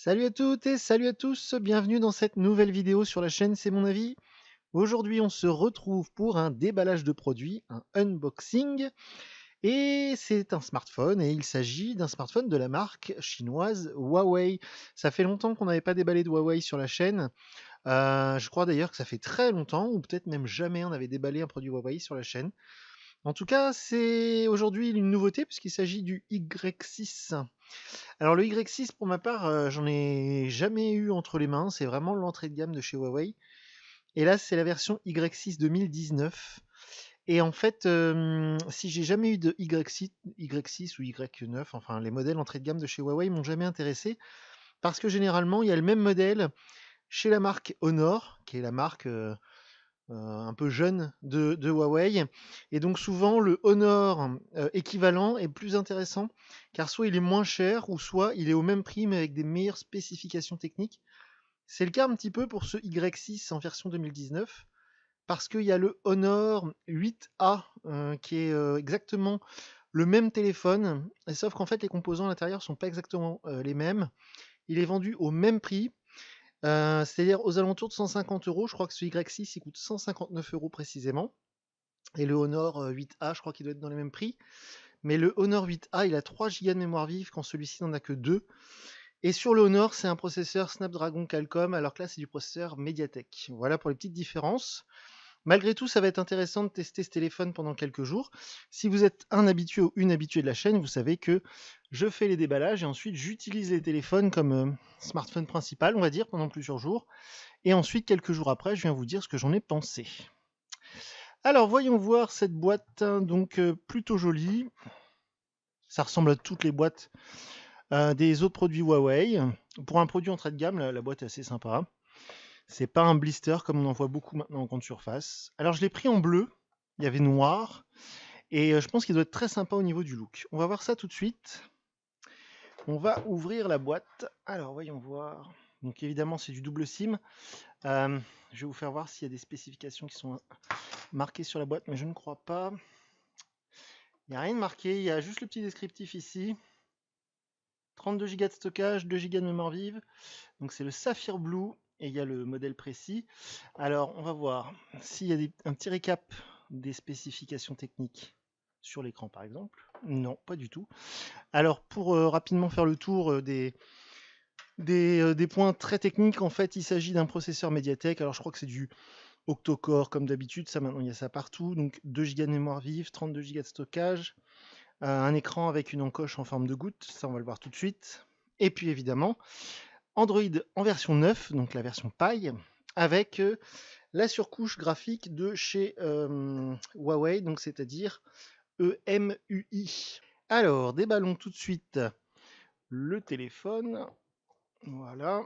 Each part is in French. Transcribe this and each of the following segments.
Salut à toutes et salut à tous, bienvenue dans cette nouvelle vidéo sur la chaîne C'est mon avis. Aujourd'hui on se retrouve pour un déballage de produits, un unboxing, et c'est un smartphone et il s'agit d'un smartphone de la marque chinoise Huawei. Ça fait longtemps qu'on n'avait pas déballé de Huawei sur la chaîne, je crois d'ailleurs que ça fait très longtemps, ou peut-être même jamais on avait déballé un produit Huawei sur la chaîne. En tout cas c'est aujourd'hui une nouveauté puisqu'il s'agit du Y6. Alors le Y6 pour ma part, j'en ai jamais eu entre les mains, c'est vraiment l'entrée de gamme de chez Huawei. Et là, c'est la version Y6 2019. Et en fait, si j'ai jamais eu de Y6 ou Y9, enfin les modèles entrée de gamme de chez Huawei m'ont jamais intéressé, parce que généralement, il y a le même modèle chez la marque Honor, qui est la marque un peu jeune de Huawei. Et donc souvent, le Honor équivalent est plus intéressant, car soit il est moins cher, ou soit il est au même prix, mais avec des meilleures spécifications techniques. C'est le cas un petit peu pour ce Y6 en version 2019, parce qu'il y a le Honor 8A, qui est exactement le même téléphone, sauf qu'en fait les composants à l'intérieur sont pas exactement les mêmes. Il est vendu au même prix, c'est-à-dire aux alentours de 150 euros. Je crois que ce Y6 il coûte 159 euros précisément. Et le Honor 8A, je crois qu'il doit être dans les mêmes prix. Mais le Honor 8A, il a 3 Go de mémoire vive quand celui-ci n'en a que 2. Et sur le Honor, c'est un processeur Snapdragon Qualcomm, alors que là, c'est du processeur Mediatek. Voilà pour les petites différences. Malgré tout, ça va être intéressant de tester ce téléphone pendant quelques jours. Si vous êtes un habitué ou une habituée de la chaîne, vous savez que je fais les déballages et ensuite j'utilise les téléphones comme smartphone principal, on va dire, pendant plusieurs jours. Et ensuite, quelques jours après, je viens vous dire ce que j'en ai pensé. Alors, voyons voir cette boîte, hein, donc plutôt jolie. Ça ressemble à toutes les boîtes des autres produits Huawei. Pour un produit entrée de gamme, la boîte est assez sympa. C'est pas un blister comme on en voit beaucoup maintenant en grande surface. Alors je l'ai pris en bleu, il y avait noir, et je pense qu'il doit être très sympa au niveau du look. On va voir ça tout de suite. On va ouvrir la boîte. Alors voyons voir. Donc évidemment c'est du double SIM. Je vais vous faire voir s'il y a des spécifications qui sont marquées sur la boîte, mais je ne crois pas. Il n'y a rien de marqué, il y a juste le petit descriptif ici. 32 Go de stockage, 2 Go de mémoire vive. Donc c'est le Sapphire Blue et il y a le modèle précis. Alors on va voir s'il y a un petit récap des spécifications techniques sur l'écran par exemple. Non, pas du tout. Alors pour rapidement faire le tour des points très techniques, en fait il s'agit d'un processeur Mediatek. Alors je crois que c'est du octo-core comme d'habitude, ça maintenant il y a ça partout. Donc 2 Go de mémoire vive, 32 Go de stockage, un écran avec une encoche en forme de goutte, ça on va le voir tout de suite. Et puis évidemment, Android en version 9, donc la version paille, avec la surcouche graphique de chez Huawei, donc c'est-à-dire EMUI. Alors, déballons tout de suite le téléphone. Voilà.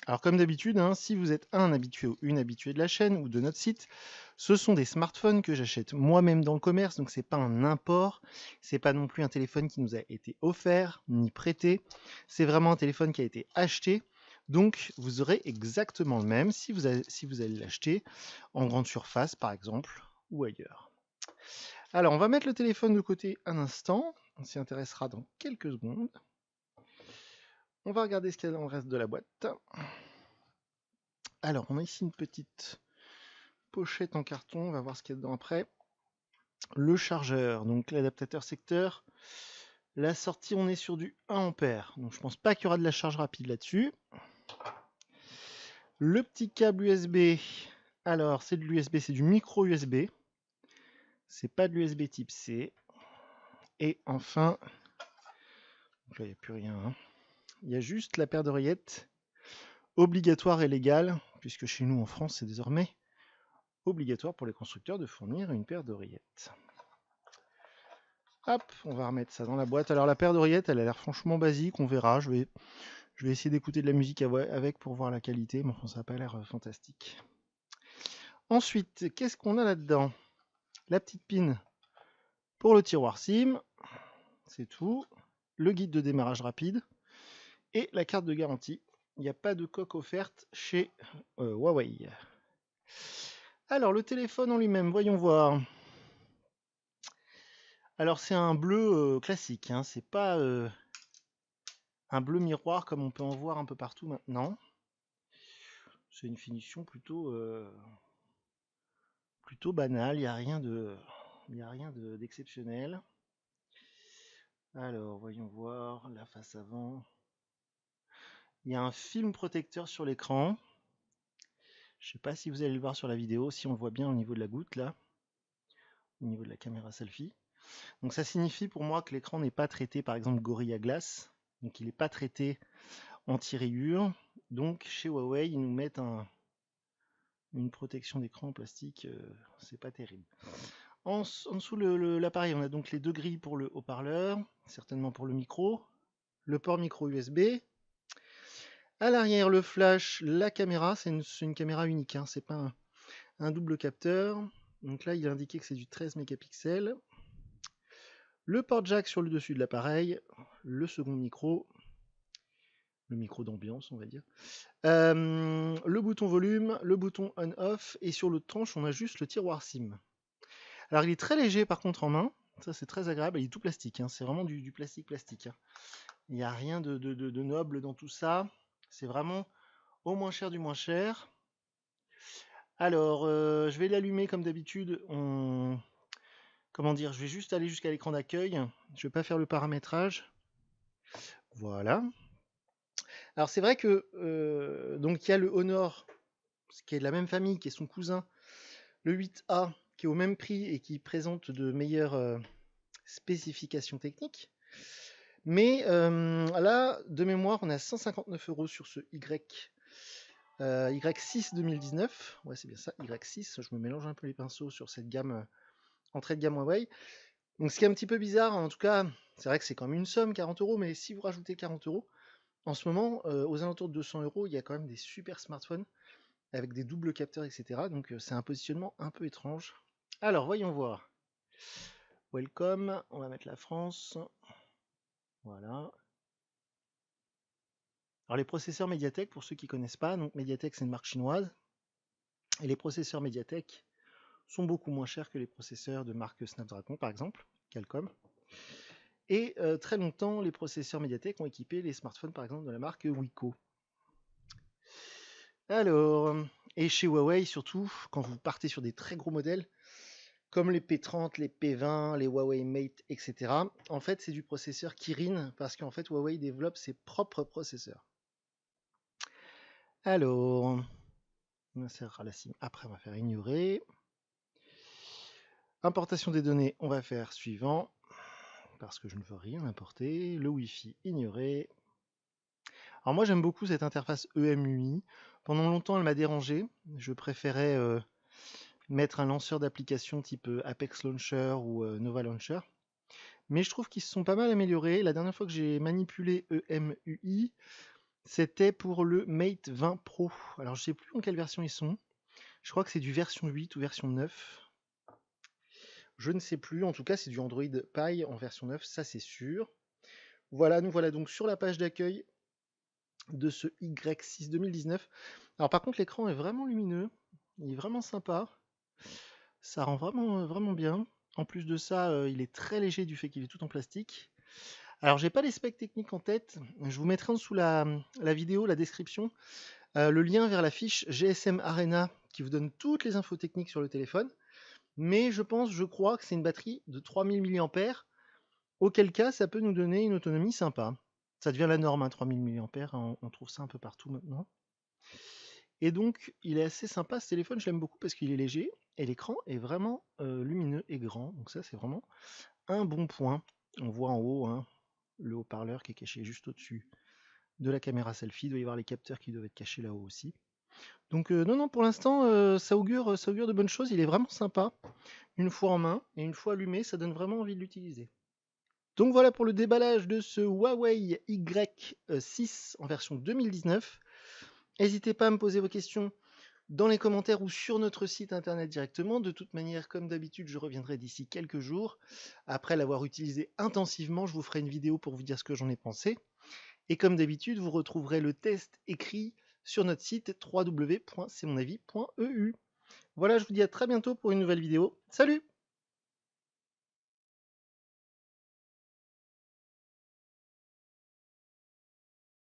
Alors comme d'habitude, hein, si vous êtes un habitué ou une habituée de la chaîne ou de notre site, ce sont des smartphones que j'achète moi-même dans le commerce, donc c'est pas un import, c'est pas non plus un téléphone qui nous a été offert ni prêté, c'est vraiment un téléphone qui a été acheté, donc vous aurez exactement le même si vous allez l'acheter en grande surface par exemple ou ailleurs. Alors on va mettre le téléphone de côté un instant, on s'y intéressera dans quelques secondes. On va regarder ce qu'il y a dans le reste de la boîte. Alors, on a ici une petite pochette en carton, on va voir ce qu'il y a dedans après. Le chargeur, donc l'adaptateur secteur. La sortie, on est sur du 1 ampère, donc je pense pas qu'il y aura de la charge rapide là-dessus. Le petit câble USB, alors c'est de l'USB, c'est du micro USB. C'est pas de l'USB type C. Et enfin, donc là il n'y a plus rien, hein. Il y a juste la paire d'oreillettes, obligatoire et légale, puisque chez nous en France c'est désormais obligatoire pour les constructeurs de fournir une paire d'oreillettes. Hop, on va remettre ça dans la boîte. Alors la paire d'oreillettes, elle a l'air franchement basique, on verra. Je vais essayer d'écouter de la musique avec pour voir la qualité, mais enfin ça n'a pas l'air fantastique. Ensuite, qu'est-ce qu'on a là-dedans? La petite pin pour le tiroir SIM, c'est tout. Le guide de démarrage rapide et la carte de garantie. Il n'y a pas de coque offerte chez Huawei. Alors le téléphone en lui-même, voyons voir. Alors c'est un bleu classique, hein, c'est pas un bleu miroir comme on peut en voir un peu partout maintenant. C'est une finition plutôt banale, il n'y a rien d'exceptionnel. Alors, voyons voir la face avant. Il y a un film protecteur sur l'écran. Je ne sais pas si vous allez le voir sur la vidéo, si on le voit bien au niveau de la goutte là, au niveau de la caméra selfie. Donc ça signifie pour moi que l'écran n'est pas traité par exemple Gorilla Glass, donc il n'est pas traité anti-rayures. Donc chez Huawei, ils nous mettent une protection d'écran en plastique, c'est pas terrible. En dessous l'appareil, on a donc les deux grilles pour le haut-parleur, certainement pour le micro, le port micro USB. À l'arrière, le flash, la caméra, c'est une caméra unique, hein, c'est pas un double capteur. Donc là, il est indiqué que c'est du 13 mégapixels. Le port jack sur le dessus de l'appareil, le second micro, le micro d'ambiance, on va dire. Le bouton volume, le bouton on-off, et sur l'autre tranche, on a juste le tiroir SIM. Alors, il est très léger par contre en main, ça c'est très agréable, il est tout plastique, hein, c'est vraiment du plastique. Hein. Il n'y a rien de noble dans tout ça, c'est vraiment au moins cher du moins cher. Alors, je vais l'allumer comme d'habitude. Comment dire, je vais juste aller jusqu'à l'écran d'accueil. Je ne vais pas faire le paramétrage. Voilà. Alors, c'est vrai que donc il y a le Honor, qui est de la même famille, qui est son cousin, le 8A, qui est au même prix et qui présente de meilleures spécifications techniques. Mais là, de mémoire, on a 159 € sur ce Y6 2019, ouais c'est bien ça, Y6, je me mélange un peu les pinceaux sur cette gamme, entrée de gamme Huawei. Donc ce qui est un petit peu bizarre, en tout cas, c'est vrai que c'est quand même une somme, 40 €, mais si vous rajoutez 40 €, en ce moment, aux alentours de 200 €, il y a quand même des super smartphones, avec des doubles capteurs, etc. Donc c'est un positionnement un peu étrange. Alors voyons voir. Welcome, on va mettre la France. Voilà. Alors les processeurs Mediatek, pour ceux qui ne connaissent pas, donc Mediatek c'est une marque chinoise, et les processeurs Mediatek sont beaucoup moins chers que les processeurs de marque Snapdragon par exemple, Qualcomm. Et très longtemps, les processeurs Mediatek ont équipé les smartphones par exemple de la marque Wiko. Alors, et chez Huawei surtout, quand vous partez sur des très gros modèles, comme les P30, les P20, les Huawei Mate, etc. En fait, c'est du processeur Kirin, parce qu'en fait, Huawei développe ses propres processeurs. Alors, on insérera la SIM. Après, on va faire ignorer. Importation des données, on va faire suivant, parce que je ne veux rien importer. Le Wi-Fi, ignorer. Alors moi, j'aime beaucoup cette interface EMUI. Pendant longtemps, elle m'a dérangé. Je préférais mettre un lanceur d'applications type Apex Launcher ou Nova Launcher. Mais je trouve qu'ils se sont pas mal améliorés. La dernière fois que j'ai manipulé EMUI, c'était pour le Mate 20 Pro. Alors je sais plus en quelle version ils sont. Je crois que c'est du version 8 ou version 9. Je ne sais plus. En tout cas, c'est du Android Pie en version 9, ça c'est sûr. Voilà, nous voilà donc sur la page d'accueil de ce Y6 2019. Alors par contre, l'écran est vraiment lumineux. Il est vraiment sympa. Ça rend vraiment bien. En plus de ça, il est très léger du fait qu'il est tout en plastique. Alors, j'ai pas les specs techniques en tête. Je vous mettrai en dessous la vidéo, la description, le lien vers la fiche GSM Arena qui vous donne toutes les infos techniques sur le téléphone. Mais je crois que c'est une batterie de 3000 mAh, auquel cas ça peut nous donner une autonomie sympa. Ça devient la norme, hein, 3000 mAh, on trouve ça un peu partout maintenant. Et donc, il est assez sympa ce téléphone, je l'aime beaucoup parce qu'il est léger et l'écran est vraiment lumineux et grand. Donc ça, c'est vraiment un bon point. On voit en haut hein, le haut-parleur qui est caché juste au-dessus de la caméra selfie. Il doit y avoir les capteurs qui doivent être cachés là-haut aussi. Donc non, pour l'instant, ça augure de bonnes choses. Il est vraiment sympa. Une fois en main et une fois allumé, ça donne vraiment envie de l'utiliser. Donc voilà pour le déballage de ce Huawei Y6 en version 2019. N'hésitez pas à me poser vos questions dans les commentaires ou sur notre site internet directement. De toute manière, comme d'habitude, je reviendrai d'ici quelques jours. Après l'avoir utilisé intensivement, je vous ferai une vidéo pour vous dire ce que j'en ai pensé. Et comme d'habitude, vous retrouverez le test écrit sur notre site www.cmonAvis.eu. Voilà, je vous dis à très bientôt pour une nouvelle vidéo. Salut!